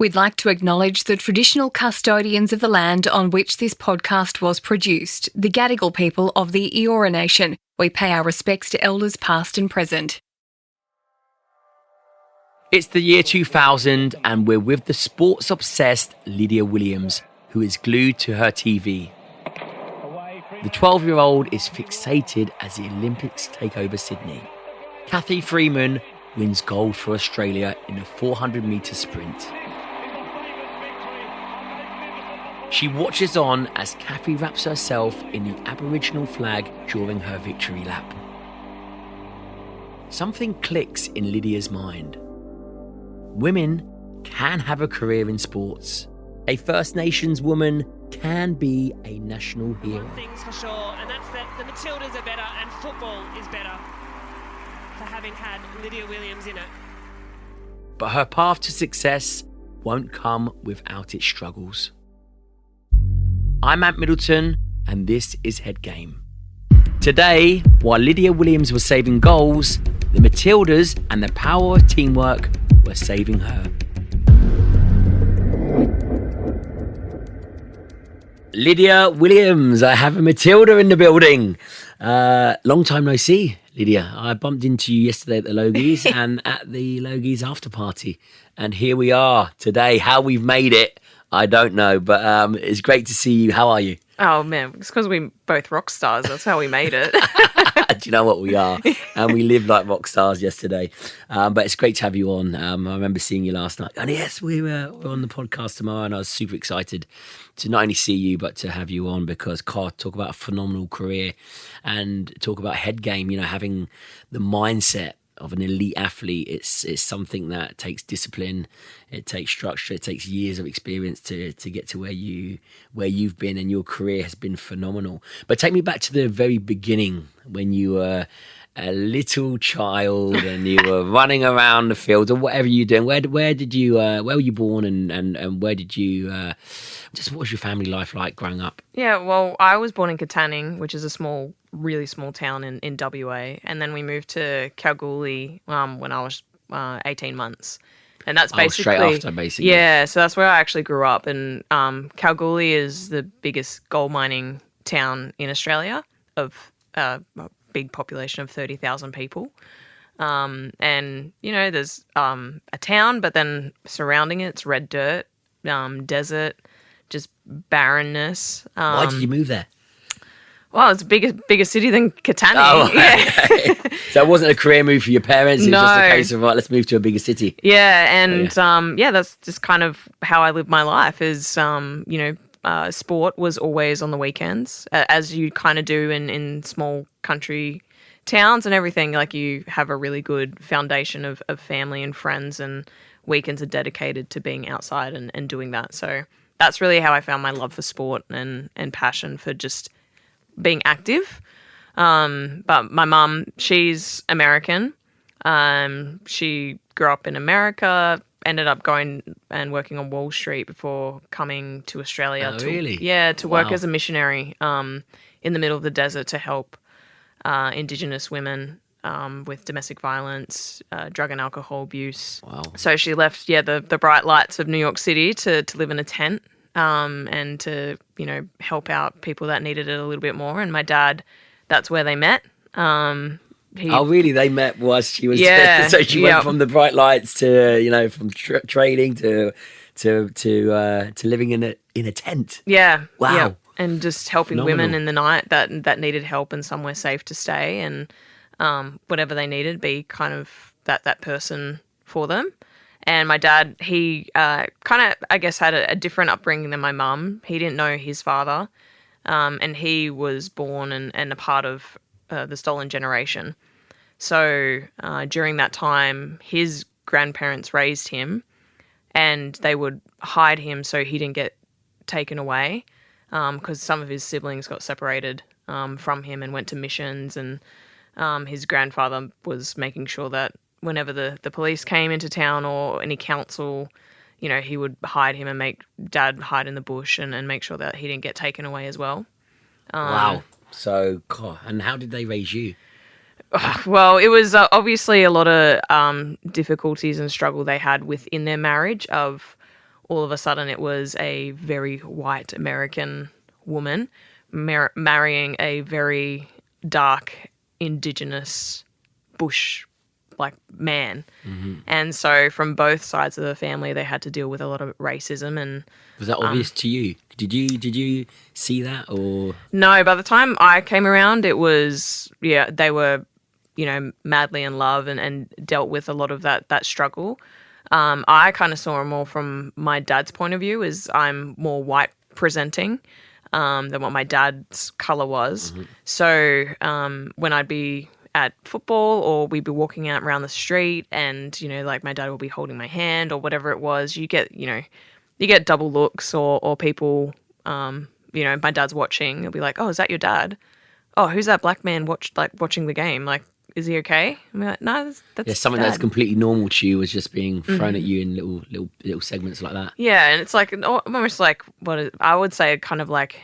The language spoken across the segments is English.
We'd like to acknowledge the traditional custodians of the land on which this podcast was produced, the Gadigal People of the Eora Nation. We pay our respects to elders past and present. It's the year 2000 and we're with the sports-obsessed Lydia Williams, who is glued to her TV. The 12-year-old is fixated as the Olympics take over Sydney. Cathy Freeman wins gold for Australia in a 400-metre sprint. She watches on as Cathy wraps herself in the Aboriginal flag during her victory lap. Something clicks in Lydia's mind. Women can have a career in sports. A First Nations woman can be a national hero. One thing's for sure, and that's that the Matildas are better and football is better for having had Lydia Williams in it. But her path to success won't come without its struggles. I'm at Middleton, and this is Head Game. Today, while Lydia Williams was saving goals, the Matildas and the power of teamwork were saving her. Lydia Williams, I have a Matilda in the building. Long time no see, Lydia. I bumped into you yesterday at the Logies and at the Logies after party. And here we are today. How we've made it, I don't know, but it's great to see you. How are you? Oh, man, it's because we're both rock stars. That's how we made it. Do you know what we are? And we lived like rock stars yesterday. But it's great to have you on. I remember seeing you last night. And yes, we're on the podcast tomorrow, and I was super excited to not only see you, but to have you on because, God, talk about a phenomenal career and talk about head game, you know, having the mindset of an elite athlete. It's something that takes discipline, it takes structure, it takes years of experience to get to where you've been, and your career has been phenomenal. But take me back to the very beginning when you were a little child and you were running around the field or whatever you're doing. Where were you born and where did you just what was your family life like growing up? Yeah, well, I was born in Katanning, which is a really small town in WA, and then we moved to Kalgoorlie when I was 18 months. And that's basically straight after, basically. Yeah, so that's where I actually grew up. And Kalgoorlie is the biggest gold mining town in Australia of a big population of 30,000 people. And, you know, there's a town, but then surrounding it, it's red dirt, desert, just barrenness. Why did you move there? Well, it's a bigger city than Katanning. Oh, yeah. Okay. So it wasn't a career move for your parents. It was just a case of, right, let's move to a bigger city. Yeah, and that's just kind of how I live my life is, sport was always on the weekends, as you kind of do in small country towns and everything. Like you have a really good foundation of family and friends, and weekends are dedicated to being outside and doing that. So that's really how I found my love for sport and passion for just being active. But my mum, she's American. She grew up in America, ended up going and working on Wall Street before coming to Australia. Really? Yeah, to work as a missionary in the middle of the desert to help Indigenous women with domestic violence, drug and alcohol abuse. Wow. So she left, the bright lights of New York City to live in a tent. And to, help out people that needed it a little bit more. And my dad, that's where they met. Really? They met whilst she was yeah, so she went from the bright lights to, from trading to living in a tent. Yeah. Wow. Yeah. And just helping Phenomenal. women in the night that needed help and somewhere safe to stay, and whatever they needed, be kind of that person for them. And my dad, he kind of, I guess, had a different upbringing than my mum. He didn't know his father, and he was born and a part of the stolen generation. So during that time, his grandparents raised him, and they would hide him so he didn't get taken away, because some of his siblings got separated from him and went to missions, and his grandfather was making sure that whenever the police came into town or any council, he would hide him and make Dad hide in the bush and make sure that he didn't get taken away as well. Wow. So, God, and how did they raise you? Well, it was obviously a lot of difficulties and struggle they had within their marriage of all of a sudden it was a very white American woman marrying a very dark Indigenous bush like man. And so from both sides of the family they had to deal with a lot of racism. And was that obvious to you? Did you see that? Or no, by the time I came around it was, they were, madly in love and dealt with a lot of that struggle. I kind of saw it more from my dad's point of view, as I'm more white presenting than what my dad's colour was. So when I'd be at football or we'd be walking out around the street and, like my dad will be holding my hand or whatever it was, you get double looks or people, my dad's watching, it'll be like, oh, is that your dad? Oh, who's that black man watching the game? Like, is he okay? I'm like, no, that's something Dad. that's completely normal to you was just being thrown at you in little segments like that. Yeah, and it's like almost like I would say kind of like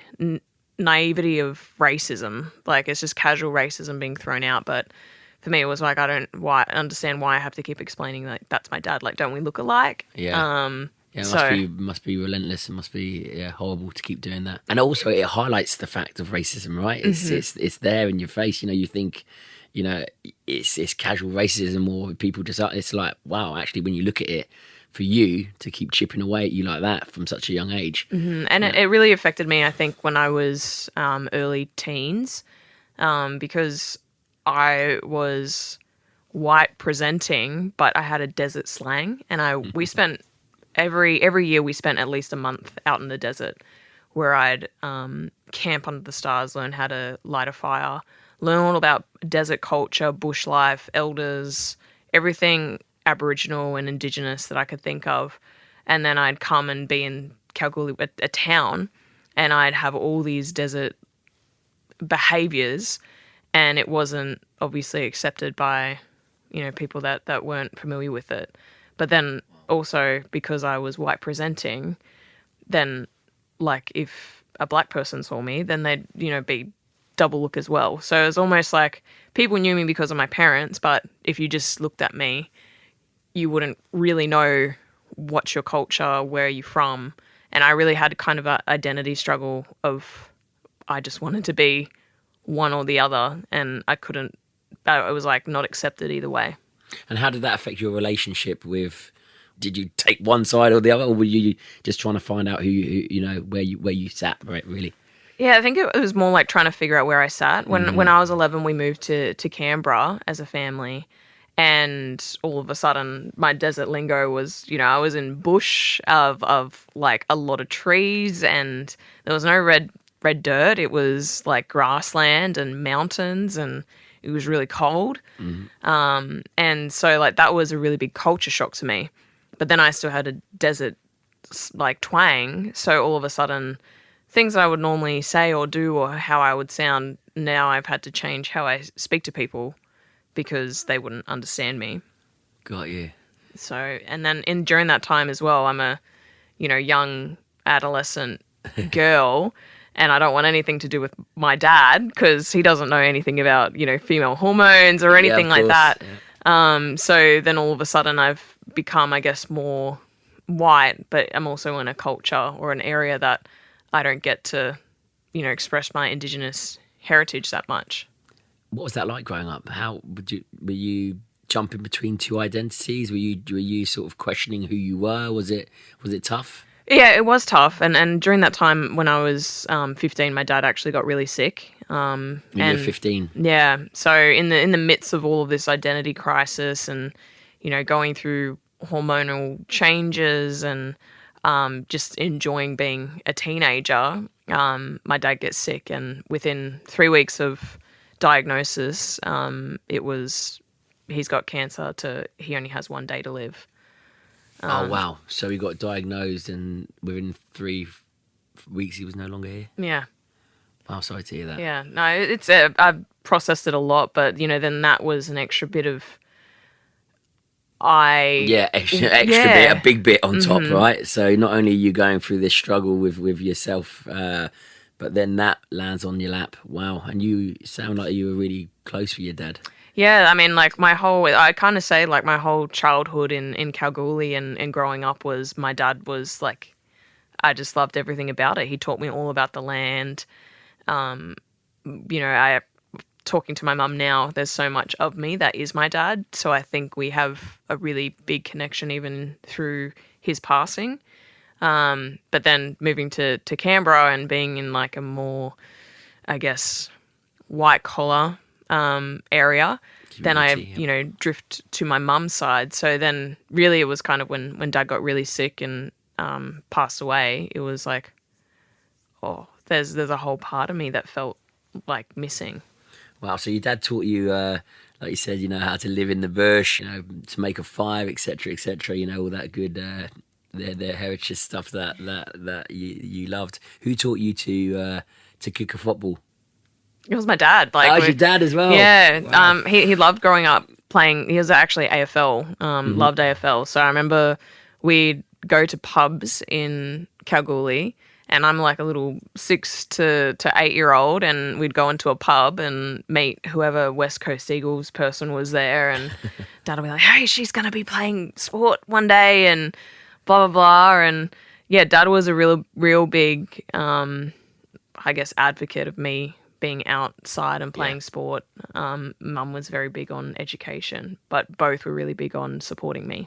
naivety of racism. Like it's just casual racism being thrown out. But for me, it was like I don't understand why I have to keep explaining like that's my dad. Like, don't we look alike? Yeah. It must be relentless. It must be horrible to keep doing that. And also, it highlights the fact of racism, right? It's there in your face. You think. It's casual racism, or people just, it's like, wow, actually, when you look at it, for you to keep chipping away at you like that from such a young age. And it really affected me, I think, when I was early teens, because I was white presenting, but I had a desert slang, and we spent every year we spent at least a month out in the desert, where I'd camp under the stars, learn how to light a fire, learn all about desert culture, bush life, elders, everything Aboriginal and Indigenous that I could think of. And then I'd come and be in Kalgoorlie, a town, and I'd have all these desert behaviours, and it wasn't obviously accepted by, people that weren't familiar with it. But then also because I was white presenting, then like if a black person saw me, then they'd, be double look as well. So it was almost like people knew me because of my parents, but if you just looked at me, you wouldn't really know what's your culture, where are you from. And I really had kind of an identity struggle of I just wanted to be one or the other, and I was like not accepted either way. And how did that affect your relationship with, did you take one side or the other, or were you just trying to find out where you sat, right, really? Yeah, I think it was more like trying to figure out where I sat. When I was 11, we moved to Canberra as a family, and all of a sudden my desert lingo was, I was in bush of like a lot of trees, and there was no red dirt. It was like grassland and mountains, and it was really cold. And so like that was a really big culture shock to me. But then I still had a desert like twang, so all of a sudden things I would normally say or do or how I would sound, now I've had to change how I speak to people because they wouldn't understand me. Got you. So, and then during that time as well, I'm a, young adolescent girl, and I don't want anything to do with my dad because he doesn't know anything about, female hormones or anything like that. Yeah. So then all of a sudden I've become, I guess, more white, but I'm also in a culture or an area that I don't get to, express my Indigenous heritage that much. What was that like growing up? Were you jumping between two identities? Were you sort of questioning who you were? Was it tough? Yeah, it was tough. And during that time when I was 15, my dad actually got really sick. You were 15. Yeah. So in the midst of all of this identity crisis and, going through hormonal changes and just enjoying being a teenager, my dad gets sick, and within 3 weeks of diagnosis, he's got cancer. He only has 1 day to live. Oh wow! So he got diagnosed, and within 3 weeks he was no longer here. Yeah. Wow, sorry to hear that. Yeah. No, I've processed it a lot, but then that was an extra bit of. Extra bit, a big bit on top, right? So not only are you going through this struggle with yourself, but then that lands on your lap. Wow, and you sound like you were really close with your dad. Yeah, I mean, like I kind of say like my whole childhood in Kalgoorlie and growing up was my dad was like, I just loved everything about it. He taught me all about the land. I talking to my mum now, there's so much of me that is my dad. So I think we have a really big connection even through his passing. But then moving to Canberra and being in like a more, I guess, white collar area, then I, drift to my mum's side. So then really it was kind of when Dad got really sick and passed away, it was like, oh, there's a whole part of me that felt like missing. Wow, so your dad taught you, like you said, how to live in the bush, to make a fire, etc., all that good, the heritage stuff that you loved. Who taught you to kick a football? It was my dad. Like, oh, it was your dad as well? Yeah. Wow. He loved growing up playing. He was actually AFL, loved AFL. So I remember we'd go to pubs in Kalgoorlie, and I'm like a little 6 to 8 year old, and we'd go into a pub and meet whoever West Coast Eagles person was there, and Dad would be like, hey, she's going to be playing sport one day, and blah, blah, blah. And yeah, Dad was a real big, I guess, advocate of me being outside and playing sport. Mum was very big on education, but both were really big on supporting me.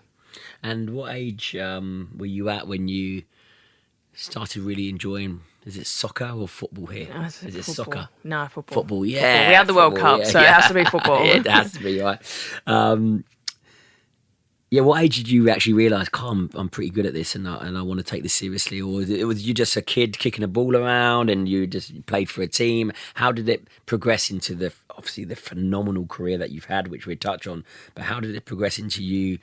And what age were you at when you started really enjoying, is it soccer or football here? No, is it football. soccer? No, football. Football, yeah. Football. We had the World Cup, so it has to be football. Yeah, it has to be, right. What age did you actually realise, I'm pretty good at this and I want to take this seriously? Or was you just a kid kicking a ball around and you just played for a team? How did it progress into obviously the phenomenal career that you've had, which we'll touch on, but how did it progress into you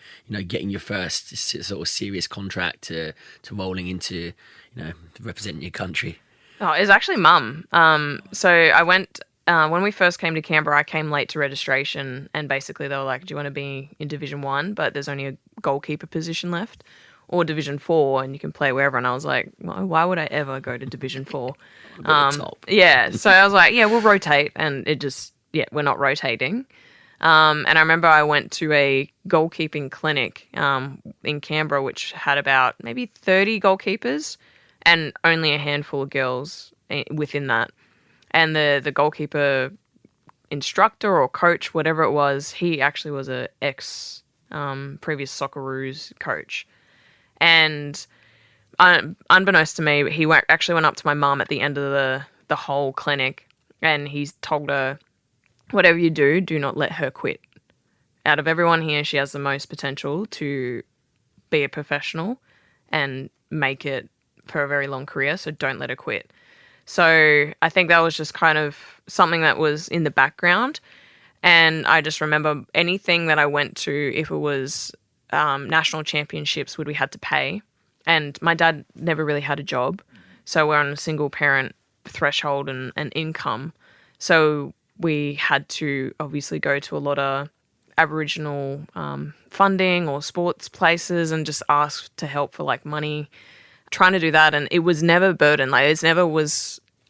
getting your first sort of serious contract to rolling into, representing your country? Oh, it was actually Mum. So I went... when we first came to Canberra, I came late to registration, and basically they were like, do you want to be in Division 1, but there's only a goalkeeper position left, or Division 4, and you can play wherever. And I was like, well, why would I ever go to Division 4? Yeah, so I was like, yeah, we'll rotate, and it just, we're not rotating. And I remember I went to a goalkeeping clinic in Canberra, which had about maybe 30 goalkeepers, and only a handful of girls within that. And the goalkeeper instructor or coach, whatever it was, he actually was a previous Socceroos coach. And unbeknownst to me, he actually went up to my mum at the end of the whole clinic, and he told her, whatever you do, do not let her quit. Out of everyone here, she has the most potential to be a professional and make it for a very long career, so don't let her quit. So I think that was just kind of something that was in the background. And I just remember anything that I went to, if it was national championships, we had to pay. And my dad never really had a job. So we're on a single parent threshold and income. So we had to obviously go to a lot of Aboriginal funding or sports places and just ask to help for like money. Trying to do that, and it was never a burden. Like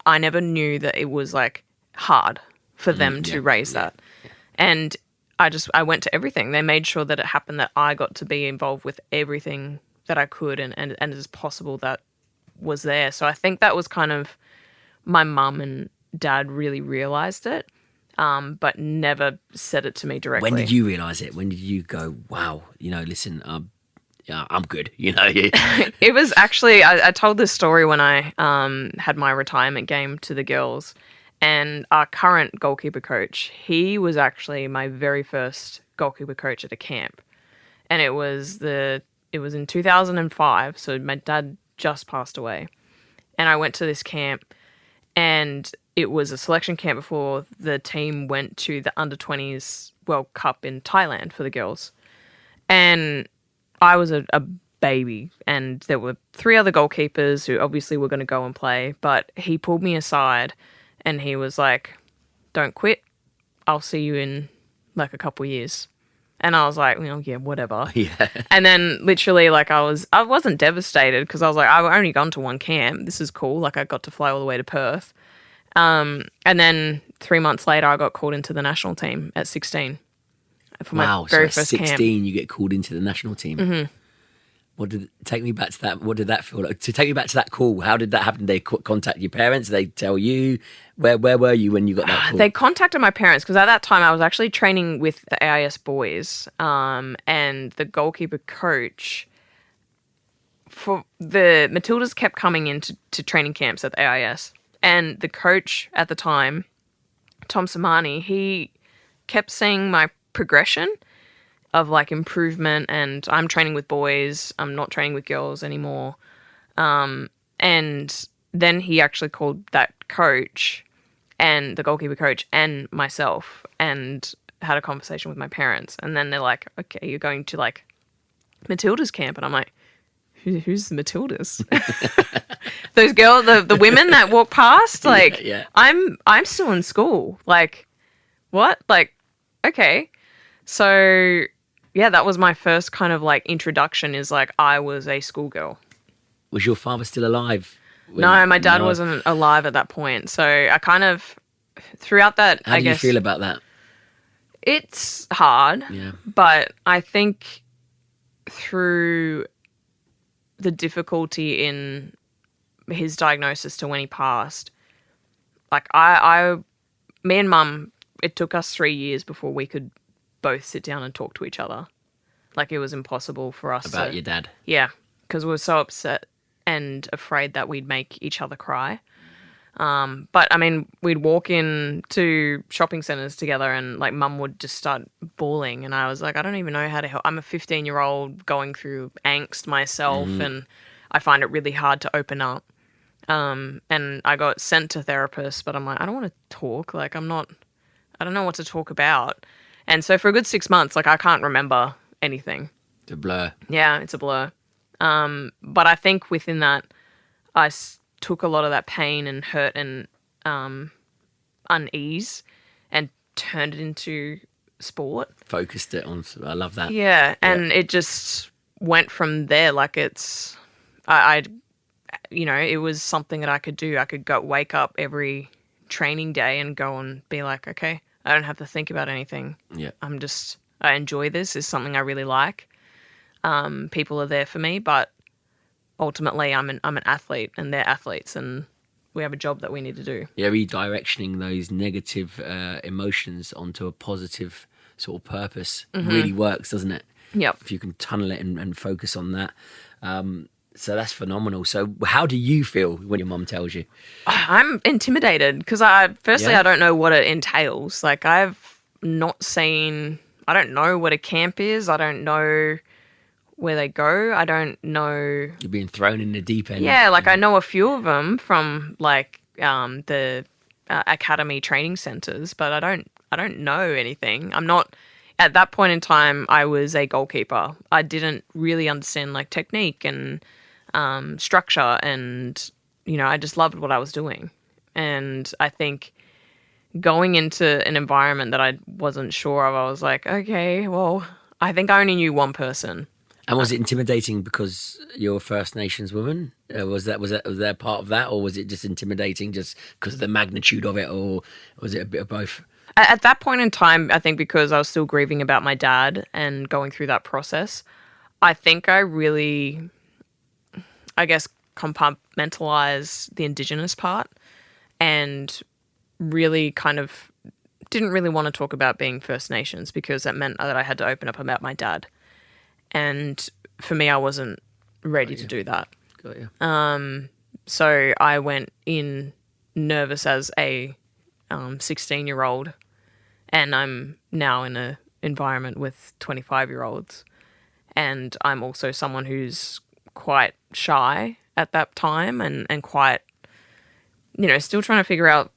I never knew that it was like hard for them to raise that. Yeah. And I went to everything. They made sure that it happened, that I got to be involved with everything that I could and as possible that was there. So I think that was kind of my mum and dad really realised it, but never said it to me directly. When did you realise it? When did you go, wow, listen, I'm good, It was actually, I told this story when I had my retirement game to the girls, and our current goalkeeper coach, he was actually my very first goalkeeper coach at a camp. And it was in 2005, so my dad just passed away. And I went to this camp, and it was a selection camp before the team went to the under-20s World Cup in Thailand for the girls. And I was a baby, and there were 3 other goalkeepers who obviously were going to go and play, but he pulled me aside and he was like, don't quit. I'll see you in like a couple years. And I was like, yeah, whatever. Yeah. And then literally like I wasn't devastated because I was like, I've only gone to one camp. This is cool. Like I got to fly all the way to Perth. And then 3 months later, I got called into the national team at 16. for my very first 16, camp. you get called into the national team. Take me back to that. What did that feel like? To take me back to that call, how did that happen? Did they contact your parents? Did they tell you? Where were you when you got that call? They contacted my parents because at that time I was actually training with the AIS boys, and the goalkeeper coach for the Matildas kept coming into training camps at the AIS, and the coach at the time, Tom Samani, he kept seeing my progression of like improvement, and I'm training with boys, I'm not training with girls anymore. And then he actually called that coach and the goalkeeper coach and myself and had a conversation with my parents. And then they're like, okay, you're going to like Matildas camp. And I'm like, who's the Matildas? Those girls, the women that walk past, like, Yeah. I'm still in school. Like, what? Like, okay. So yeah, that was my first kind of like introduction, is like I was a schoolgirl. Was your father still alive? No, my dad wasn't alive at that point. So I kind of, throughout that, How I do guess you feel about that? it's hard, Yeah. but I think through the difficulty in his diagnosis to when he passed, like me and Mum, it took us 3 years before we could both sit down and talk to each other. Like, it was impossible for us About your dad? Yeah, because we were so upset and afraid that we'd make each other cry. But I mean, we'd walk into shopping centres together and like Mum would just start bawling, and I was like, I don't even know how to help. I'm a 15-year-old going through angst myself, and I find it really hard to open up. And I got sent to therapists, but I'm like, I don't want to talk. Like, I don't know what to talk about. And so for a good 6 months, like, I can't remember anything. It's a blur. Yeah, it's a blur. But I think within that, I took a lot of that pain and hurt and unease and turned it into sport. Focused it on. I love that. Yeah, and it just went from there. Like, it was something that I could do. I could go wake up every training day and go and be like, okay, I don't have to think about anything. Yeah. I enjoy this. It's something I really like. People are there for me, but ultimately I'm an athlete and they're athletes, and we have a job that we need to do. Yeah, redirectioning those negative emotions onto a positive sort of purpose really works, doesn't it? Yep. If you can tunnel it and focus on that. So that's phenomenal. So how do you feel when your mum tells you? I'm intimidated because I don't know what it entails. Like, I've not seen, I don't know what a camp is. I don't know where they go. I don't know. You're being thrown in the deep end. Yeah, like I know a few of them from like the academy training centres, but I don't know anything. I'm not, at that point in time, I was a goalkeeper. I didn't really understand like technique and structure, and I just loved what I was doing. And I think going into an environment that I wasn't sure of, I was like, okay, well, I think I only knew one person. And was it intimidating because you're a First Nations woman? Was there part of that, or was it just intimidating just because of the magnitude of it, or was it a bit of both? At that point in time, I think because I was still grieving about my dad and going through that process, I think I really, I guess, compartmentalized the Indigenous part and really kind of didn't really want to talk about being First Nations because that meant that I had to open up about my dad. And for me, I wasn't ready to do that. Got you. So I went in nervous as a 16-year-old, and I'm now in an environment with 25-year-olds. And I'm also someone who's quite shy at that time and quite, still trying to figure out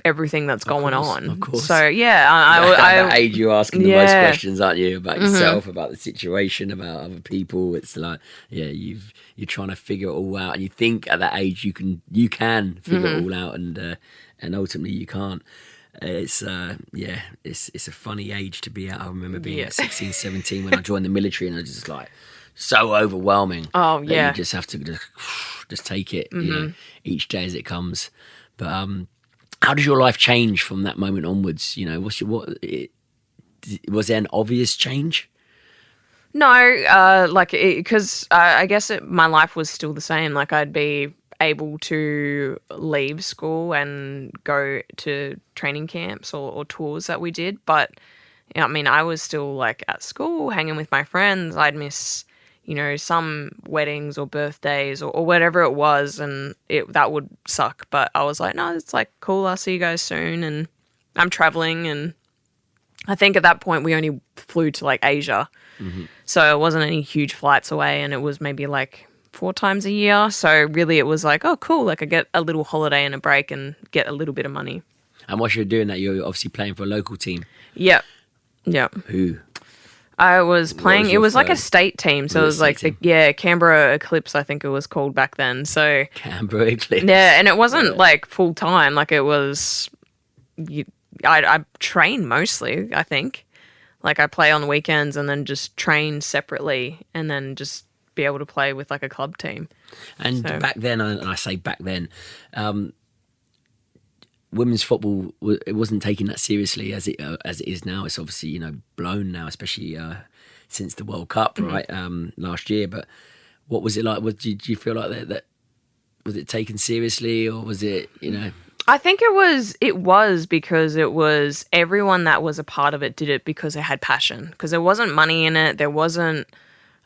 everything that's going on. Of course. So, yeah. At that age, you're asking the most Yeah. questions, aren't you? About yourself, about the situation, about other people. It's like, yeah, you're trying to figure it all out. And you think at that age you can figure it all out, and ultimately you can't. It's it's a funny age to be at. I remember being at 16, 17 when I joined the military, and I was just like so overwhelming. Oh, that yeah. you just have to just take it, each day as it comes. But how does your life change from that moment onwards? was there an obvious change? No, because I guess my life was still the same. Like, I'd be able to leave school and go to training camps or tours that we did. But, I mean, I was still, like, at school, hanging with my friends. I'd miss, some weddings or birthdays or whatever it was, and that would suck. But I was like, no, it's, like, cool. I'll see you guys soon. And I'm traveling, and I think at that point we only flew to, like, Asia. Mm-hmm. So it wasn't any huge flights away, and it was maybe like 4 times a year. So really it was like, oh, cool. Like, I get a little holiday and a break and get a little bit of money. And whilst you're doing that, you're obviously playing for a local team. Yep. Who? I was playing, it was like a state team. So it was like, Canberra Eclipse, I think it was called back then. So Canberra Eclipse. Yeah, and it wasn't like full time. Like, it was, I train mostly, I think. Like, I play on the weekends and then just train separately and then just be able to play with, like, a club team. And back then, and I say back then, women's football, it wasn't taken that seriously as it is now. It's obviously, blown now, especially since the World Cup, right, last year. But what was it like? Did you feel like that was it taken seriously, or was it, I think it was because it was everyone that was a part of it did it because they had passion. Because there wasn't money in it. There wasn't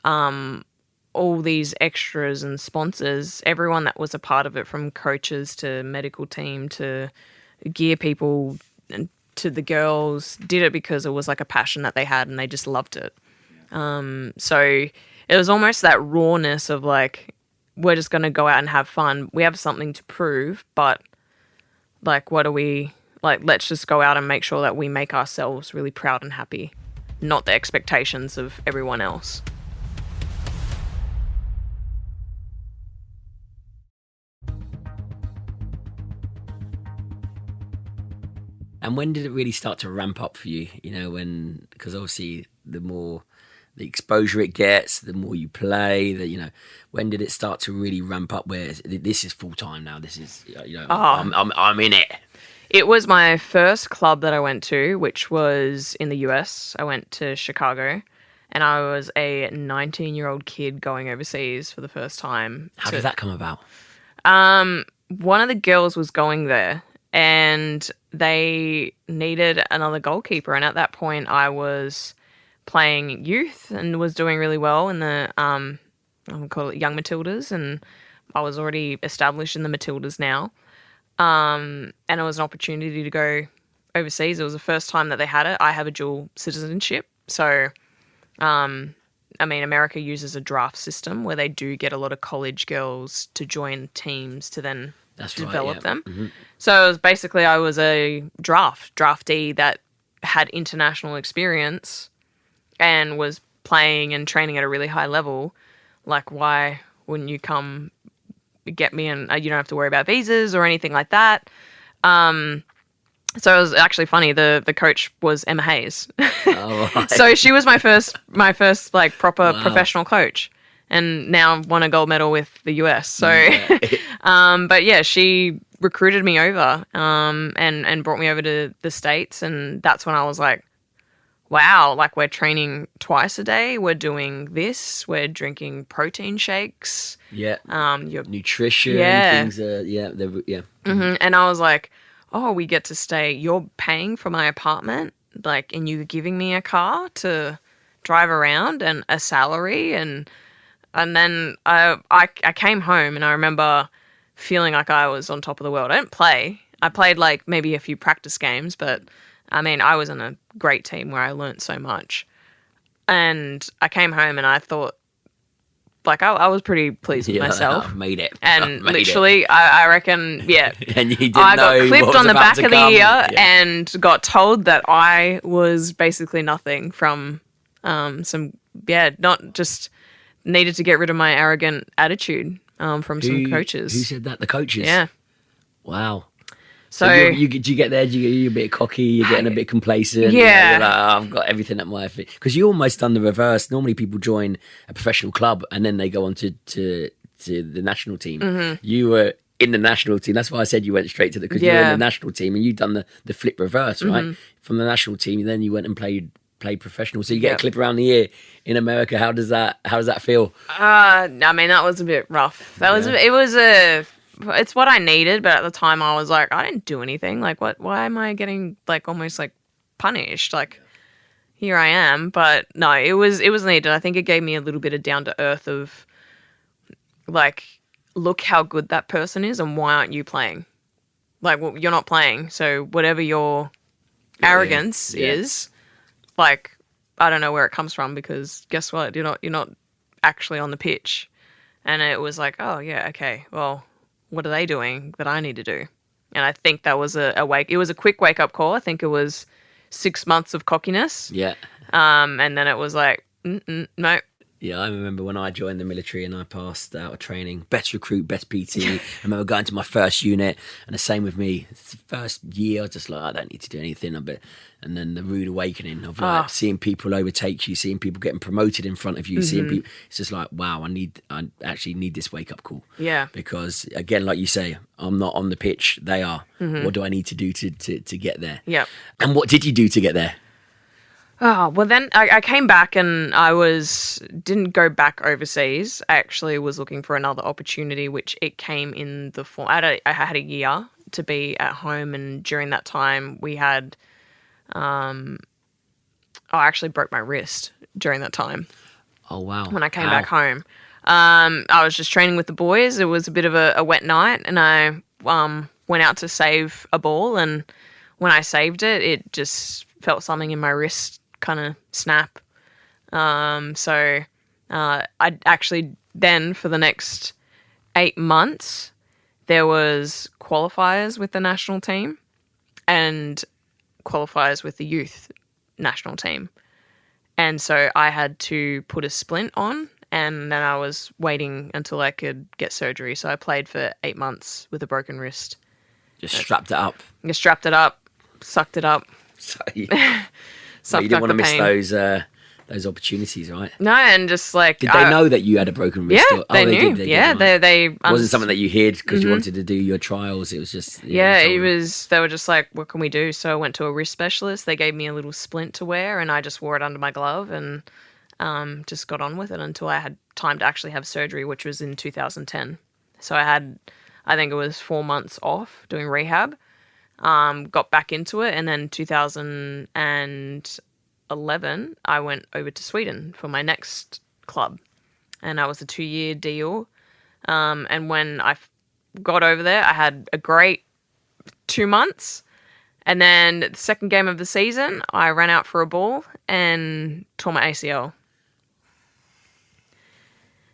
all these extras and sponsors. Everyone that was a part of it, from coaches to medical team to gear people and to the girls, did it because it was like a passion that they had and they just loved it. So it was almost that rawness of like, we're just going to go out and have fun. We have something to prove, but like, what are we, like, let's just go out and make sure that we make ourselves really proud and happy, not the expectations of everyone else. And when did it really start to ramp up for you? Because obviously the more the exposure it gets, the more you play, when did it start to really ramp up where this is full time now? This is, I'm in it. It was my first club that I went to, which was in the US. I went to Chicago, and I was a 19-year-old kid going overseas for the first time. How did that come about? One of the girls was going there, and they needed another goalkeeper. And at that point, I was playing youth and was doing really well in the, I'm going to call it Young Matildas, and I was already established in the Matildas now. And it was an opportunity to go overseas. It was the first time that they had it. I have a dual citizenship. So, America uses a draft system where they do get a lot of college girls to join teams to then develop them. Mm-hmm. So it was basically, I was a draftee that had international experience and was playing and training at a really high level. Like, why wouldn't you come get me, and you don't have to worry about visas or anything like that. So it was actually funny. The coach was Emma Hayes. Oh, right. So she was my first like proper professional coach, and now won a gold medal with the US. So, but yeah, she recruited me over, and brought me over to the States, and that's when I was like, wow, like, we're training twice a day. We're doing this. We're drinking protein shakes. Yeah. Your nutrition. Yeah. Things. Yeah. Mm-hmm. And I was like, oh, we get to stay. You're paying for my apartment, like, and you're giving me a car to drive around and a salary, and then I came home and I remember feeling like I was on top of the world. I didn't play. I played like maybe a few practice games, but I was in a great team where I learnt so much. And I came home and I thought, like, I was pretty pleased with myself. I made it. And literally, I reckon, yeah. And you didn't I got know clipped what was on the about back to of the come. ear and got told that I was basically nothing from not just needed to get rid of my arrogant attitude from some coaches. Who said that? The coaches? Yeah. Wow. So you get there, you're a bit cocky, you're getting a bit complacent. Yeah. You're like, oh, I've got everything at my feet. Because you almost done the reverse. Normally people join a professional club and then they go on to the national team. Mm-hmm. You were in the national team. That's why I said you went straight to because you were in the national team and you'd done the flip reverse, right? Mm-hmm. From the national team, then you went and played play professional. So you get a clip around the ear in America. How does that feel? I mean, that was a bit rough. It's what I needed, but at the time I was like, I didn't do anything. Like, why am I getting like almost like punished? Like, here I am. But no, it was needed. I think it gave me a little bit of down to earth of like, look how good that person is and why aren't you playing? Like, well, you're not playing. So whatever your arrogance is, like, I don't know where it comes from, because guess what? You're not actually on the pitch. And it was like, oh yeah, okay, well, what are they doing that I need to do? And I think that was it was a quick wake up call. I think it was 6 months of cockiness. Yeah. And then it was like, no. Yeah, I remember when I joined the military and I passed out of training, best recruit, best PT. I remember going to my first unit, and the same with me. It's the first year, I was just like, I don't need to do anything. And then the rude awakening of like seeing people overtake you, seeing people getting promoted in front of you, seeing people. It's just like, wow, I actually need this wake up call. Yeah. Because again, like you say, I'm not on the pitch; they are. What do I need to do to get there? Yeah. And what did you do to get there? Oh, well, then I came back and didn't go back overseas. I actually was looking for another opportunity, which it came in the form. I had a year to be at home, and during that time we had, I actually broke my wrist during that time. Oh, wow. When I came back home. I was just training with the boys. It was a bit of a wet night, and I went out to save a ball, and when I saved it, it just felt something in my wrist kind of snap. So I actually then, for the next 8 months, there was qualifiers with the national team and qualifiers with the youth national team. And so I had to put a splint on, and then I was waiting until I could get surgery. So I played for 8 months with a broken wrist. Just strapped it up. Just strapped it up, sucked it up. So you didn't want to miss those opportunities, right? No, and just like... Did they know that you had a broken wrist? Yeah, they knew. It wasn't something that you hid because you wanted to do your trials. It was just... They were just like, what can we do? So I went to a wrist specialist. They gave me a little splint to wear, and I just wore it under my glove and just got on with it until I had time to actually have surgery, which was in 2010. So I think it was 4 months off doing rehab. Got back into it, and then 2011 I went over to Sweden for my next club, and that was a 2-year deal. And when I got over there, I had a great 2 months, and then the second game of the season I ran out for a ball and tore my ACL.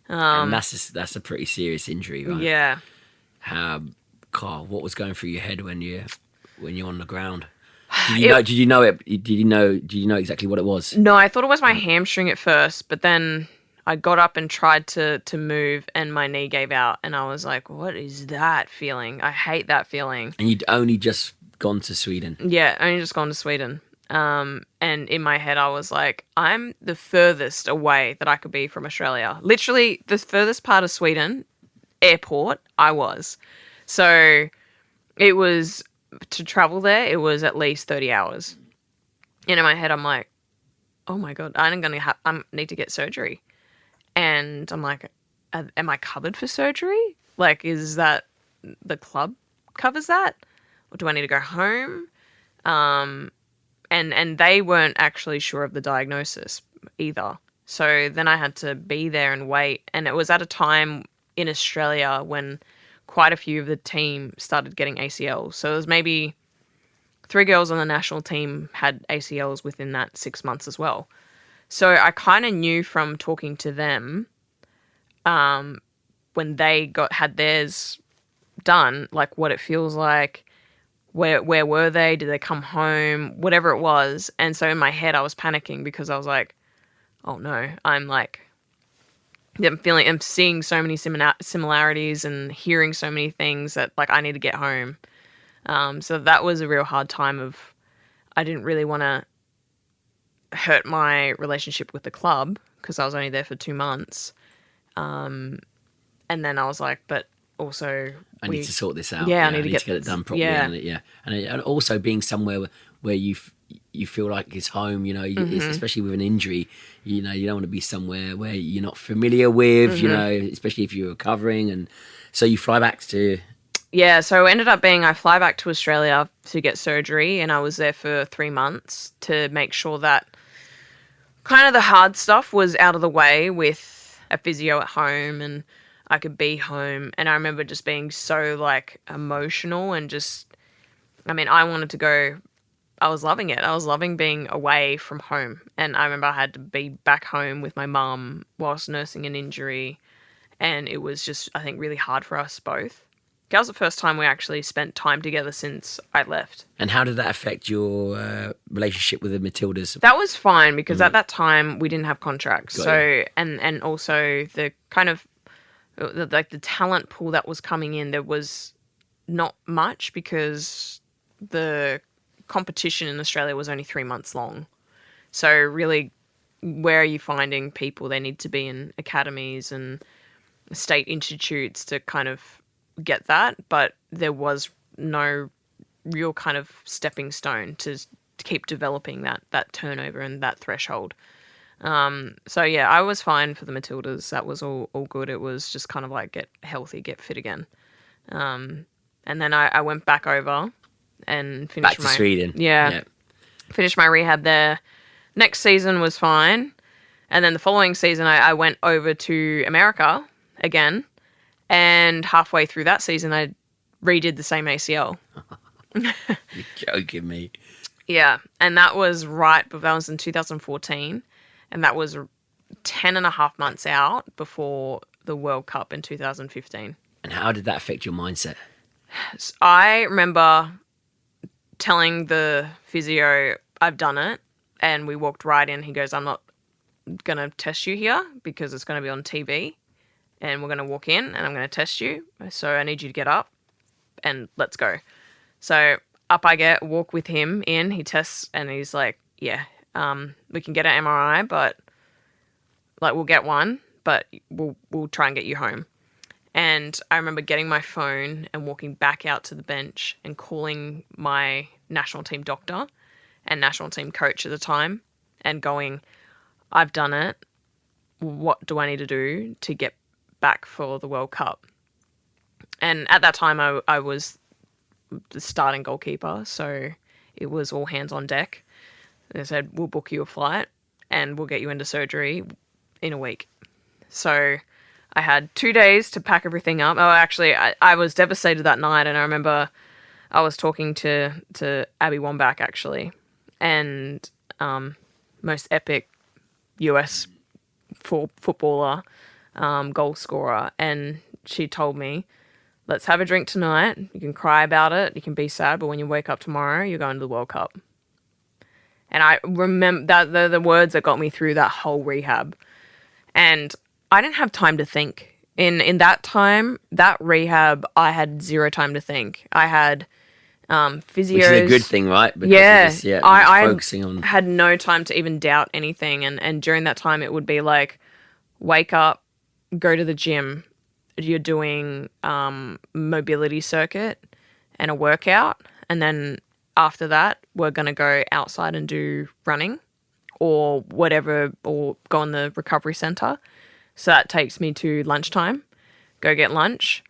And that's a pretty serious injury, right? Yeah. Carl, what was going through your head when you're on the ground? Did you know exactly what it was? No, I thought it was my hamstring at first, but then I got up and tried to move, and my knee gave out, and I was like, what is that feeling? I hate that feeling. And you'd only just gone to Sweden? Yeah, only just gone to Sweden. And in my head I was like, I'm the furthest away that I could be from Australia. Literally the furthest part of Sweden, airport, I was. So it was... to travel there, it was at least 30 hours. And in my head, I'm like, oh my God, I need to get surgery. And I'm like, am I covered for surgery? Like, is that the club covers that? Or do I need to go home? And they weren't actually sure of the diagnosis either. So then I had to be there and wait. And it was at a time in Australia when quite a few of the team started getting ACLs. So there was maybe 3 girls on the national team had ACLs within that 6 months as well. So I kind of knew from talking to them when they had theirs done, like what it feels like, where were they, did they come home, whatever it was. And so in my head I was panicking because I was like, oh no, I'm seeing so many similarities and hearing so many things that like I need to get home. So that was a real hard time of, I didn't really want to hurt my relationship with the club because I was only there for 2 months. And then I was like, but also I need to sort this out. Yeah, I need to get it done properly. Yeah. And also being somewhere where you feel like it's home, especially with an injury, you don't want to be somewhere where you're not familiar with, especially if you're recovering. And so you fly back to... Yeah, so it ended up being I fly back to Australia to get surgery, and I was there for 3 months to make sure that kind of the hard stuff was out of the way with a physio at home and I could be home. And I remember just being so like emotional and just, I wanted to go, I was loving it. I was loving being away from home. And I remember I had to be back home with my mum whilst nursing an injury. And it was just, I think, really hard for us both. That was the first time we actually spent time together since I left. And how did that affect your relationship with the Matildas? That was fine because at that time we didn't have contracts. And also the kind of like the talent pool that was coming in, there was not much because the competition in Australia was only 3 months long. So really, where are you finding people? They need to be in academies and state institutes to kind of get that, but there was no real kind of stepping stone to keep developing that turnover and that threshold. So yeah, I was fine for the Matildas. That was all good. It was just kind of like get healthy, get fit again. And then I went back over and finished back to Sweden. Yeah, finished my rehab there. Next season was fine, and then the following season I went over to America again. And halfway through that season, I redid the same ACL. You're joking me. Yeah, and that was that was in 2014, and that was 10 and a half months out before the World Cup in 2015. And how did that affect your mindset? I remember telling the physio, I've done it, and we walked right in. He goes, I'm not going to test you here because it's going to be on TV. And we're going to walk in and I'm going to test you. So I need you to get up and let's go. So up I get, walk with him in. He tests and he's like, yeah, we can get an MRI, but like we'll get one, but we'll try and get you home. And I remember getting my phone and walking back out to the bench and calling my national team doctor and national team coach at the time and going, I've done it. What do I need to do to get back for the World Cup? And at that time I was the starting goalkeeper, so it was all hands on deck. They said, we'll book you a flight and we'll get you into surgery in a week. So I had 2 days to pack everything up. Oh, actually, I was devastated that night, and I remember I was talking to Abby Wambach, actually, and most epic US footballer, goal scorer, and she told me, let's have a drink tonight. You can cry about it, you can be sad, but when you wake up tomorrow, you're going to the World Cup. And I remember that the words that got me through that whole rehab. And I didn't have time to think. In that time, that rehab, I had zero time to think. I had physios. Which is a good thing, right? Because I focusing on... had no time to even doubt anything. And during that time, it would be like, wake up, go to the gym. You're doing mobility circuit and a workout. And then after that, we're going to go outside and do running or whatever, or go in the recovery centre. So that takes me to lunchtime, go get lunch,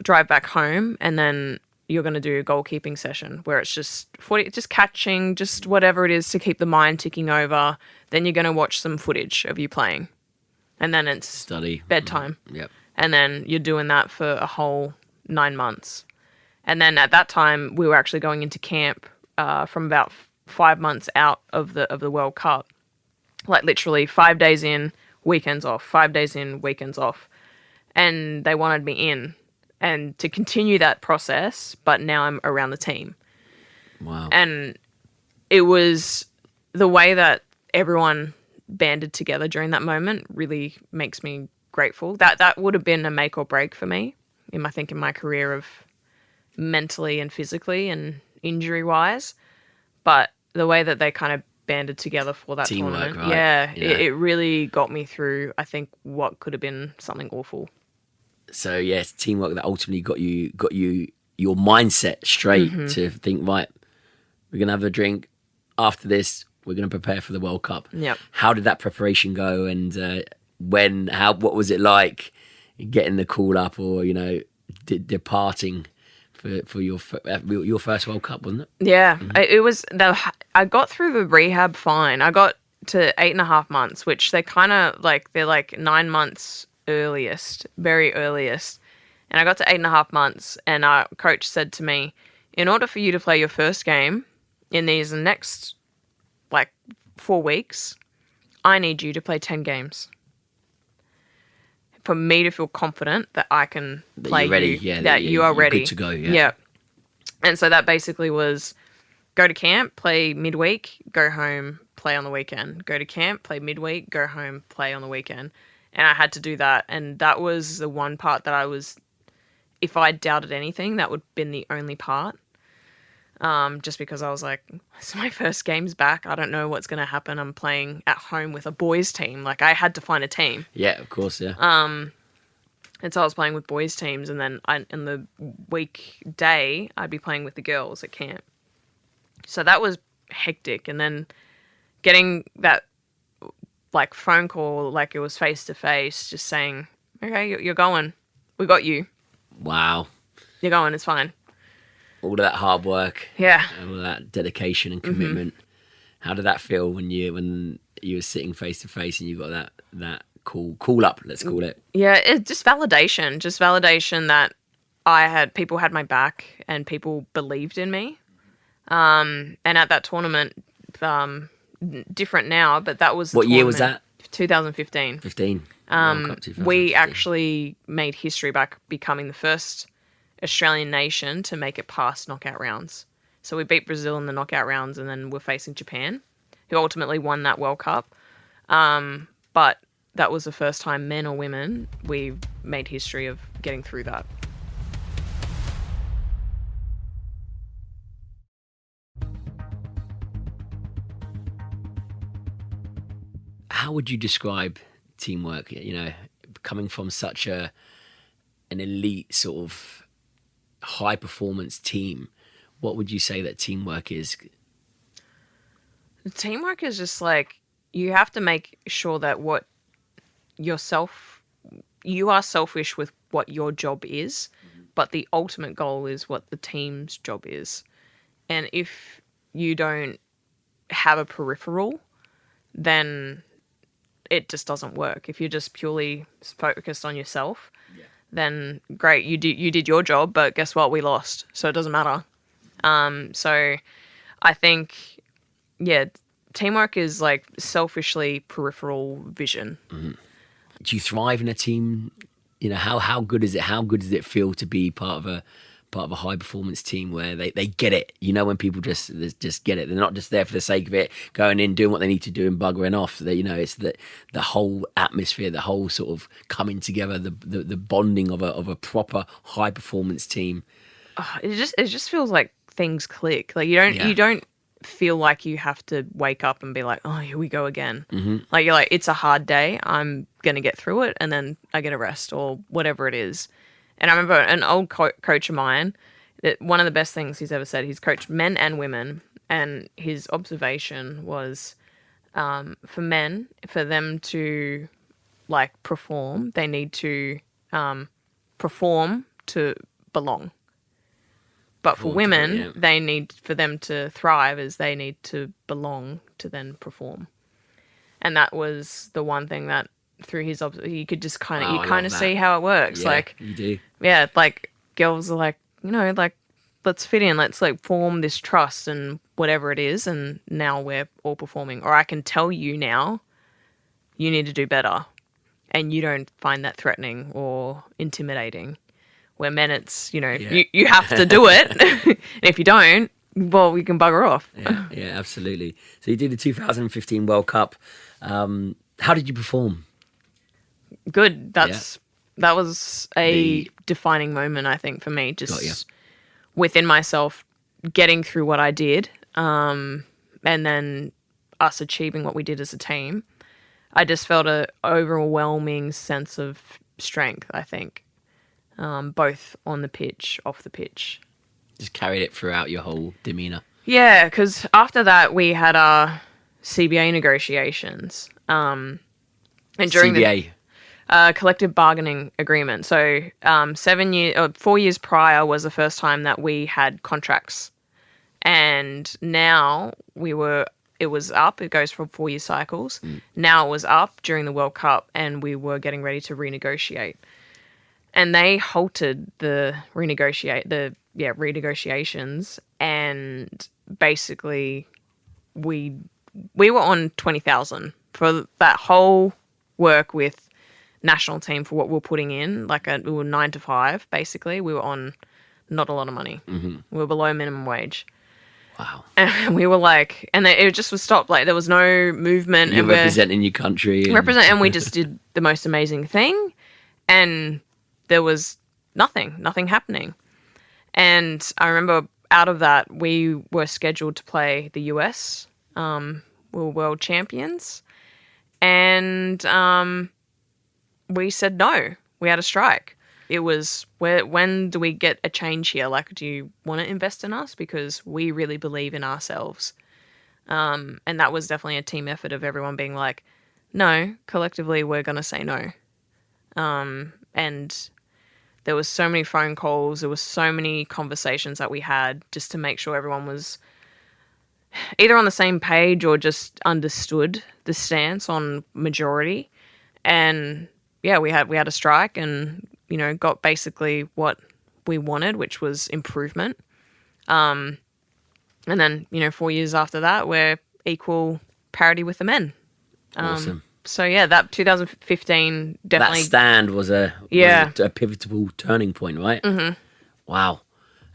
drive back home, and then you're going to do a goalkeeping session where it's just just catching, just whatever it is to keep the mind ticking over. Then you're going to watch some footage of you playing. And then it's study bedtime. Yep. And then you're doing that for a whole 9 months. And then at that time, we were actually going into camp from about 5 months out of the World Cup. Like literally 5 days in, weekends off, 5 days in, weekends off. And they wanted me in and to continue that process, but now I'm around the team. Wow. And it was the way that everyone banded together during that moment really makes me grateful. That would have been a make or break for me in my career of mentally and physically and injury wise. But the way that they kind of banded together for that teamwork, tournament, right? yeah, it really got me through, I think, what could have been something awful. So yes, teamwork that ultimately got you your mindset straight to think, right, we're gonna have a drink. after this, we're going to prepare for the World Cup. Yep. How did that preparation go? And what was it like getting the call up, or departing for your first World Cup, wasn't it? Yeah, it was. I got through the rehab fine. I got to 8.5 months, which they're 9 months earliest, very earliest. And I got to 8.5 months, and our coach said to me, in order for you to play your first game in these next 4 weeks, I need you to play 10 games. For me to feel confident that I can play you're ready. you, Yeah, that you are ready. Good to go, yeah. Yeah. And so that basically was go to camp, play midweek, go home, play on the weekend. Go to camp, play midweek, go home, play on the weekend. And I had to do that. And that was the one part that if I doubted anything, that would have been the only part. Just because I was like, it's my first game's back. I don't know what's going to happen. I'm playing at home with a boys team. I had to find a team. Yeah, of course, yeah. And so I was playing with boys teams, and then in the weekday, I'd be playing with the girls at camp. So that was hectic. And then getting that phone call, it was face to face, just saying, okay, you're going. We got you. Wow. You're going. It's fine. All of that hard work, yeah, and all of that dedication and commitment. How did that feel when you were sitting face to face and you got that call up? Let's call it. Yeah, it's just validation that people had my back and people believed in me. And at that tournament, different now, but that was what year was that? 2015. 15. We actually made history by becoming the first Australian nation to make it past knockout rounds. So we beat Brazil in the knockout rounds, and then we're facing Japan, who ultimately won that World Cup. But that was the first time, men or women, we made history of getting through that. How would you describe teamwork? Coming from such an elite sort of high performance team, what would you say that teamwork is? Teamwork is just you have to make sure that you are selfish with what your job is, but the ultimate goal is what the team's job is. And if you don't have a peripheral, then it just doesn't work. If you're just purely focused on yourself, then great, you did your job, but guess what? We lost, so it doesn't matter. So I think, teamwork is selfishly peripheral vision. Mm-hmm. Do you thrive in a team? How good is it? How good does it feel to be part of a high performance team where they get it? When people just get it, they're not just there for the sake of it, going in, doing what they need to do and buggering off. It's the whole atmosphere, the whole sort of coming together, the bonding of a proper high performance team. It just feels like things click. You don't feel like you have to wake up and be like, oh, here we go again. Mm-hmm. You're like, it's a hard day, I'm gonna get through it, and then I get a rest or whatever it is. And I remember an old coach of mine, that one of the best things he's ever said, he's coached men and women, and his observation was, for men, for them to perform, they need to perform to belong. But for women, they need, for them to thrive, is they need to belong to then perform. And that was the one thing that through his you could just kind of see how it works. Yeah, you do. Yeah, girls are let's fit in, let's form this trust and whatever it is, and now we're all performing. Or I can tell you now, you need to do better, and you don't find that threatening or intimidating. Where men, it's you have to do it, and if you don't, well, you can bugger off. Yeah, absolutely. So you did the 2015 World Cup. How did you perform? Good. That was a defining moment, I think, for me. Just within myself, getting through what I did, and then us achieving what we did as a team. I just felt an overwhelming sense of strength, I think, both on the pitch, off the pitch. Just carried it throughout your whole demeanour. Yeah, because after that we had our CBA negotiations. And during CBA. Collective bargaining agreement. So 4 years prior was the first time that we had contracts. And now it was up. It goes for 4 year cycles. Now it was up during the World Cup and we were getting ready to renegotiate. And they halted the renegotiations, and basically we were on 20,000 for that whole work with national team for what we were putting in. We were 9 to 5 basically. We were on not a lot of money. We were below minimum wage. Wow. And we were like, and it just was stopped. Like there was no movement. You're representing your country. And we just did the most amazing thing. And there was nothing happening. And I remember out of that, we were scheduled to play the US. We were world champions. And we said no. We had a strike. It was, when do we get a change here? Like, do you want to invest in us? Because we really believe in ourselves. And that was definitely a team effort of everyone being like, no, collectively we're going to say no. And there was so many phone calls. There was so many conversations that we had just to make sure everyone was either on the same page or just understood the stance on majority. And yeah, we had a strike and, got basically what we wanted, which was improvement. And then, 4 years after that, we're equal parity with the men. Awesome. So yeah, that 2015 definitely. That stand was a pivotal turning point, right? Mm-hmm. Wow.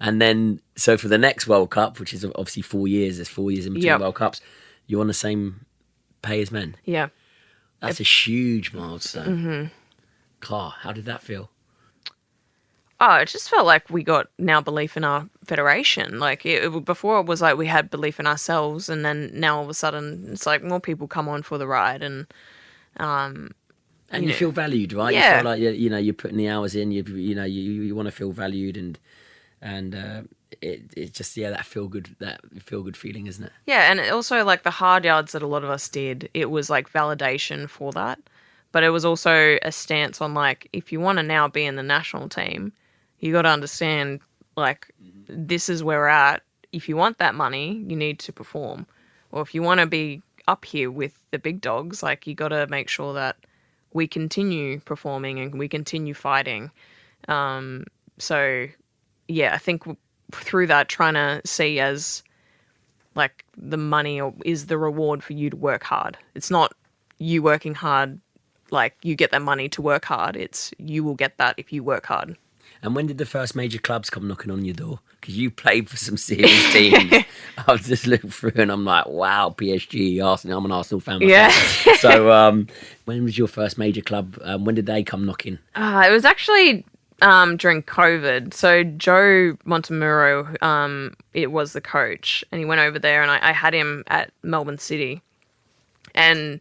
And then, so for the next World Cup, which is obviously 4 years, there's 4 years in between World Cups, you're on the same pay as men. Yeah. That's a huge milestone. Mm-hmm. Claire, how did that feel? Oh, it just felt like we got now belief in our federation. Like before it was like we had belief in ourselves, and then now all of a sudden it's like more people come on for the ride, and you feel valued, right? Yeah. You feel like you're putting the hours in. You want to feel valued, and it's just that feel good feeling, isn't it? Yeah, and also like the hard yards that a lot of us did, it was like validation for that, but it was also a stance on like, if you want to now be in the national team, you got to understand, like, this is where we're at. If you want that money, you need to perform. Or if you want to be up here with the big dogs, like, you got to make sure that we continue performing and we continue fighting. So, yeah, I think through that, trying to see as, like, the money is the reward for you to work hard. It's not you working hard, like, you get that money to work hard. It's you will get that if you work hard. And when did the first major clubs come knocking on your door? Because you played for some serious teams. I was just looking through and I'm like, wow, PSG, Arsenal. I'm an Arsenal fan myself. Yeah. So when was your first major club? When did they come knocking? It was actually during COVID. So Joe Montemuro, it was the coach, and he went over there, and I had him at Melbourne City. And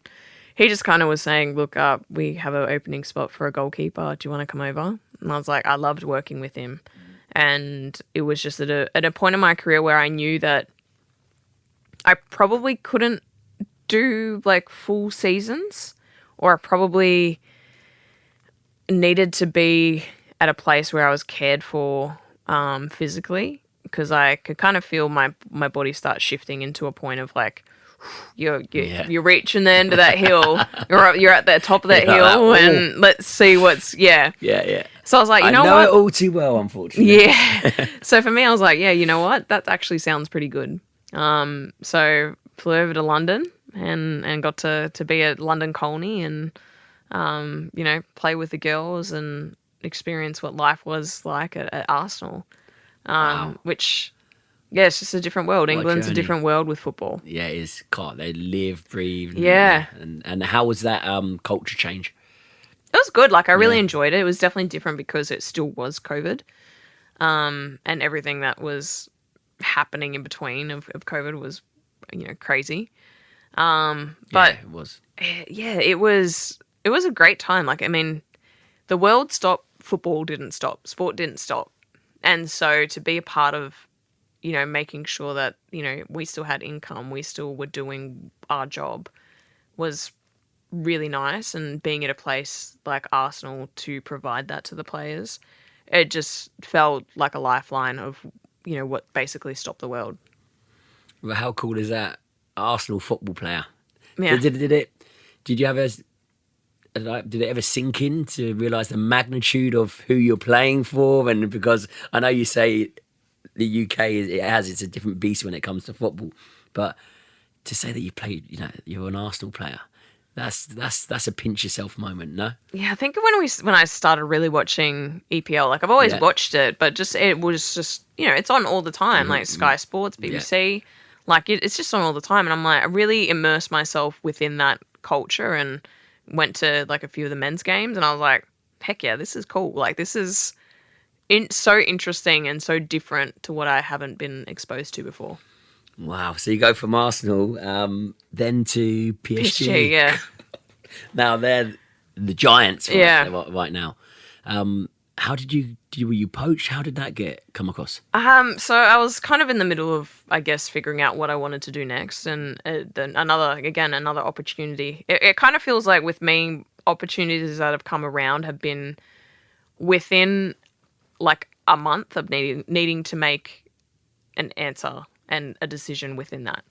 he just kind of was saying, look, we have an opening spot for a goalkeeper. Do you want to come over? And I was like, I loved working with him. And it was just at a point in my career where I knew that I probably couldn't do like full seasons, or I probably needed to be at a place where I was cared for physically, because I could kind of feel my body start shifting into a point of like, you're reaching the end of that hill. You're at the top of that hill, and let's see what's Yeah. So I was like, I know know what? it all too well, unfortunately. Yeah. So for me, I was like, yeah, you know what? That actually sounds pretty good. So flew over to London and got to be at London Colney and play with the girls and experience what life was like at Arsenal. Wow. Which. Yeah, it's just a different world. England's a different world with football. Yeah, it is. God, they live, breathe. Yeah. And how was that culture change? It was good. Like, I really enjoyed it. It was definitely different because it still was COVID. And everything that was happening in between of COVID was, crazy. But it was. Yeah, it was a great time. Like, I mean, the world stopped. Football didn't stop. Sport didn't stop. And so to be a part of making sure that, we still had income, we still were doing our job was really nice. And being at a place like Arsenal to provide that to the players, it just felt like a lifeline of, what basically stopped the world. Well, how cool is that? Arsenal football player. Yeah. Did you ever did it ever sink in to realise the magnitude of who you're playing for? And because I know you say the UK it's a different beast when it comes to football, but to say that you played, you're an Arsenal player, that's a pinch yourself moment, no? Yeah, I think when I started really watching EPL, like I've always watched it, but it was just it's on all the time, like Sky Sports, BBC, like it's just on all the time, and I'm like, I really immersed myself within that culture and went to like a few of the men's games, and I was like, heck yeah, this is cool. Like this is so interesting and so different to what I haven't been exposed to before. Wow. So you go from Arsenal, then to PSG. Yeah. Now they're the giants right now. How were you poached? How did that come across? So I was kind of in the middle of, I guess, figuring out what I wanted to do next, and then another opportunity. It kind of feels like with me, opportunities that have come around have been within like a month of needing to make an answer and a decision within that.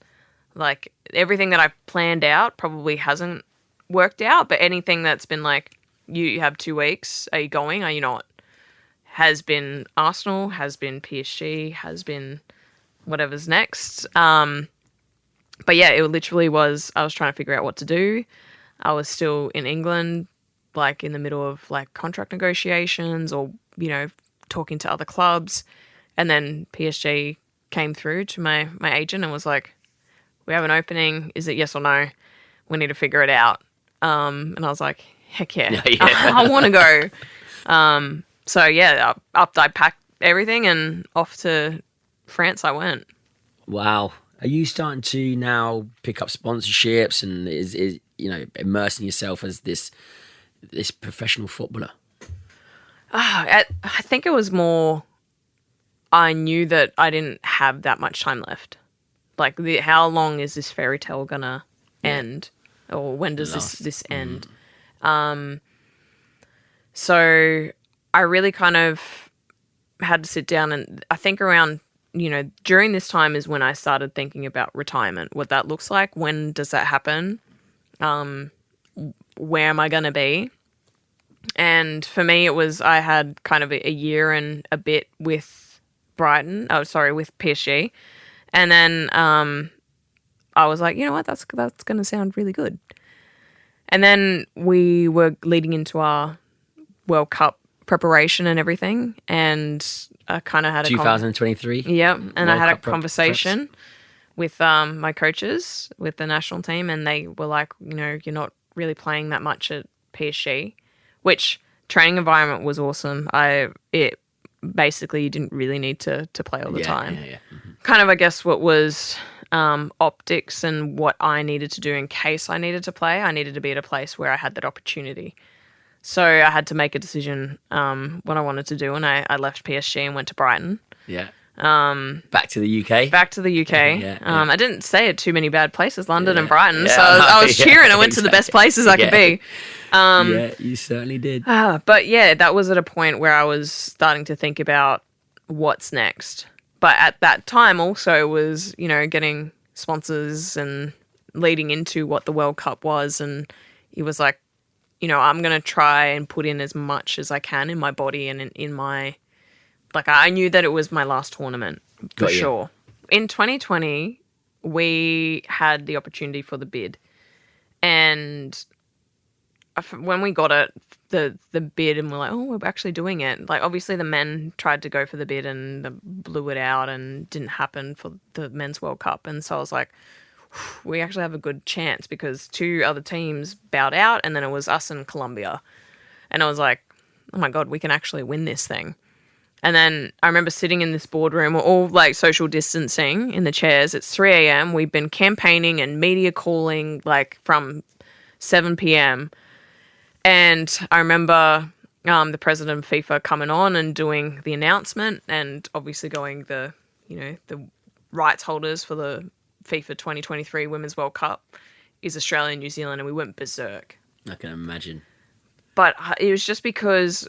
Like everything that I planned out probably hasn't worked out, but anything that's been like, you have 2 weeks, are you going, are you not? Has been Arsenal, has been PSG, has been whatever's next. But yeah, it literally was, I was trying to figure out what to do. I was still in England, like in the middle of like contract negotiations or, talking to other clubs. And then PSG came through to my agent and was like, we have an opening. Is it yes or no? We need to figure it out. And I was like, heck yeah. I want to go. So yeah, I packed everything and off to France I went. Wow. Are you starting to now pick up sponsorships and is immersing yourself as this professional footballer? I think it was more, I knew that I didn't have that much time left. Like, how long is this fairy tale gonna end? Or when does this end? So I really kind of had to sit down, and I think around, during this time is when I started thinking about retirement, what that looks like, when does that happen, where am I going to be? And for me, it was, I had kind of a year and a bit with with PSG. And then I was like, you know what, that's going to sound really good. And then we were leading into our World Cup preparation and everything, and I kind of had 2023. Yeah, and World I had Cup a conversation with my coaches with the national team, and they were like, you're not really playing that much at PSG, which training environment was awesome. It basically, you didn't really need to play all the time. Yeah. Mm-hmm. Kind of, I guess, what was optics and what I needed to do in case I needed to play. I needed to be at a place where I had that opportunity. So I had to make a decision what I wanted to do, and I left PSG and went to Brighton. Yeah. Back to the UK. Yeah. I didn't stay at too many bad places, London and Brighton. So I was cheering. I went to the best places I could be. Yeah, you certainly did. But yeah, that was at a point where I was starting to think about what's next. But at that time also was, getting sponsors and leading into what the World Cup was. And it was like, I'm going to try and put in as much as I can in my body and in my... Like, I knew that it was my last tournament, for sure. In 2020, we had the opportunity for the bid. And when we got it, the bid, and we're like, oh, we're actually doing it. Like, obviously the men tried to go for the bid and blew it out and didn't happen for the Men's World Cup. And so I was like, we actually have a good chance, because 2 other teams bowed out, and then it was us and Colombia. And I was like, oh my God, we can actually win this thing. And then I remember sitting in this boardroom, we're all like social distancing in the chairs. It's 3 a.m. We've been campaigning and media calling like from 7 p.m. And I remember the president of FIFA coming on and doing the announcement, and obviously going the the rights holders for the FIFA 2023 Women's World Cup is Australia and New Zealand, and we went berserk. I can imagine. But it was just because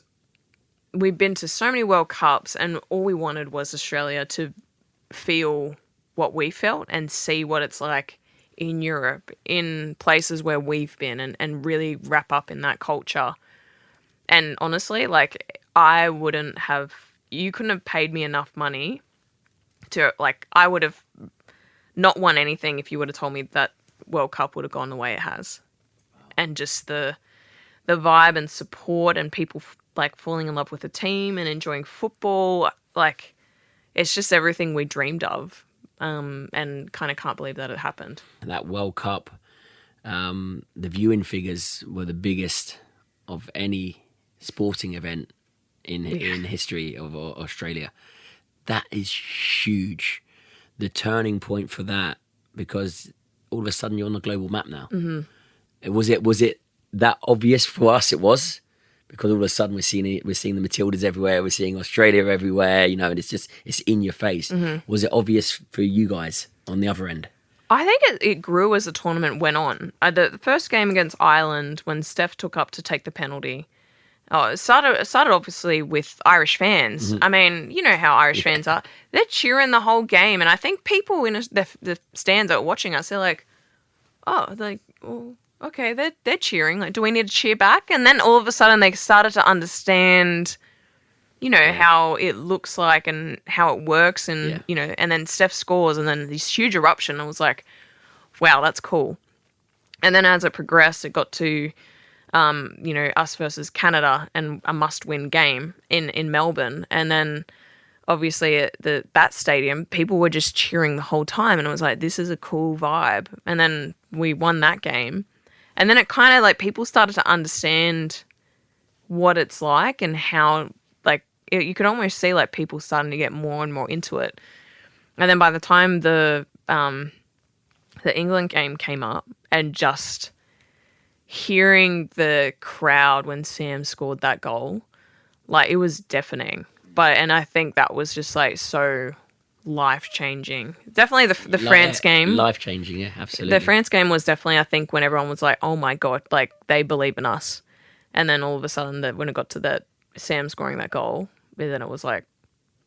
we've been to so many World Cups, and all we wanted was Australia to feel what we felt and see what it's like in Europe, in places where we've been, and really wrap up in that culture. And honestly, like, you couldn't have paid me enough money to, like, I would have not won anything if you would have told me that World Cup would have gone the way it has. Wow. And just the vibe and support and people like falling in love with the team and enjoying football, like, it's just everything we dreamed of. And kind of can't believe that it happened. And that World Cup, the viewing figures were the biggest of any sporting event in history of Australia. That is huge. The turning point for that, because all of a sudden you're on the global map now. Mm-hmm. Was it that obvious for us? It was, because all of a sudden we're seeing the Matildas everywhere, we're seeing Australia everywhere, and it's in your face. Mm-hmm. Was it obvious for you guys on the other end? I think it grew as the tournament went on. The first game against Ireland, when Steph took up to take the penalty, it started obviously with Irish fans. Mm-hmm. I mean, you know how Irish fans are. They're cheering the whole game, and I think people in the stands that are watching us, they're like, okay, they're cheering. Like, do we need to cheer back? And then all of a sudden they started to understand, how it looks like and how it works, and and then Steph scores, and then this huge eruption. I was like, wow, that's cool. And then as it progressed, it got to, us versus Canada and a must-win game in Melbourne, and then obviously at that stadium, people were just cheering the whole time, and it was like, this is a cool vibe. And then we won that game. And then it kind of, like, people started to understand what it's like and how, like, you could almost see, like, people starting to get more and more into it. And then by the time the England game came up, and just hearing the crowd when Sam scored that goal, like, it was deafening. And I think that was just, like, so life-changing. Definitely the France game. Life-changing, yeah, absolutely. The France game was definitely, I think, when everyone was like, oh my God, like, they believe in us. And then all of a sudden, when it got to that Sam scoring that goal, then it was like,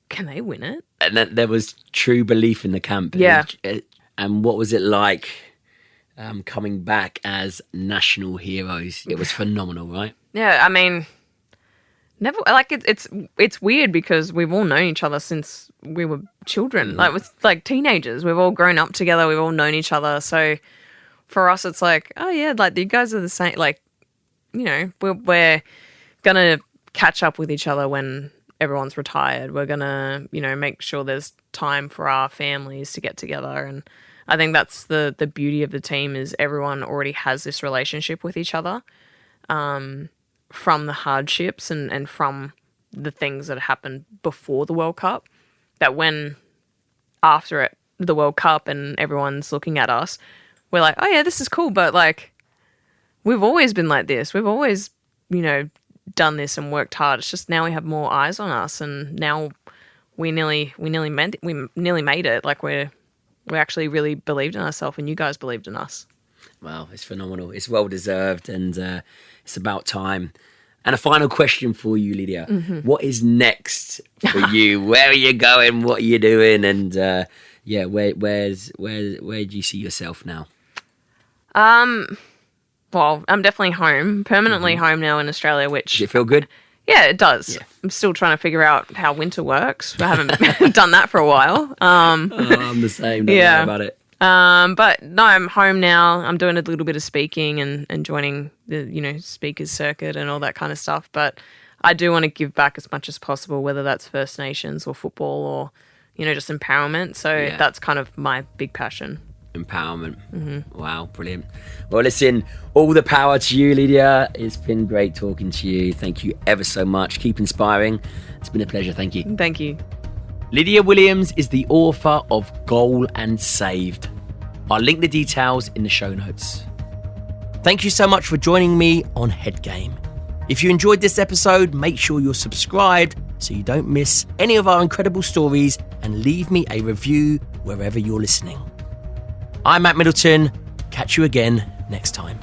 can they win it? And then there was true belief in the camp. Yeah. And what was it like coming back as national heroes? It was phenomenal, right? Yeah, I mean, never, like, it's weird because we've all known each other since we were children. Like, with, like, teenagers, we've all grown up together, we've all known each other. So for us, it's like, oh yeah, like, you guys are the same. Like, we're gonna catch up with each other when everyone's retired. We're gonna, make sure there's time for our families to get together. And I think that's the beauty of the team, is everyone already has this relationship with each other. From the hardships and from the things that happened before the World Cup, that when after the World Cup and everyone's looking at us, we're like, oh yeah, this is cool, but, like, we've always been like this. We've always, done this and worked hard. It's just now we have more eyes on us, and now we nearly made it. Like, we actually really believed in ourselves, and you guys believed in us. Wow, it's phenomenal. It's well deserved, and it's about time. And a final question for you, Lydia. Mm-hmm. What is next for you? Where are you going? What are you doing? And where do you see yourself now? Well, I'm definitely home, permanently home now in Australia, which... Does it feel good? Yeah, it does. Yeah. I'm still trying to figure out how winter works. I haven't done that for a while. I'm the same. Don't worry about it. But no, I'm home now. I'm doing a little bit of speaking and joining the, speakers circuit and all that kind of stuff. But I do want to give back as much as possible, whether that's First Nations or football or, just empowerment. So that's kind of my big passion. Empowerment. Mm-hmm. Wow, brilliant. Well, listen, all the power to you, Lydia. It's been great talking to you. Thank you ever so much. Keep inspiring. It's been a pleasure. Thank you. Thank you. Lydia Williams is the author of Goal and Saved. I'll link the details in the show notes. Thank you so much for joining me on Head Game. If you enjoyed this episode, make sure you're subscribed so you don't miss any of our incredible stories, and leave me a review wherever you're listening. I'm Matt Middleton. Catch you again next time.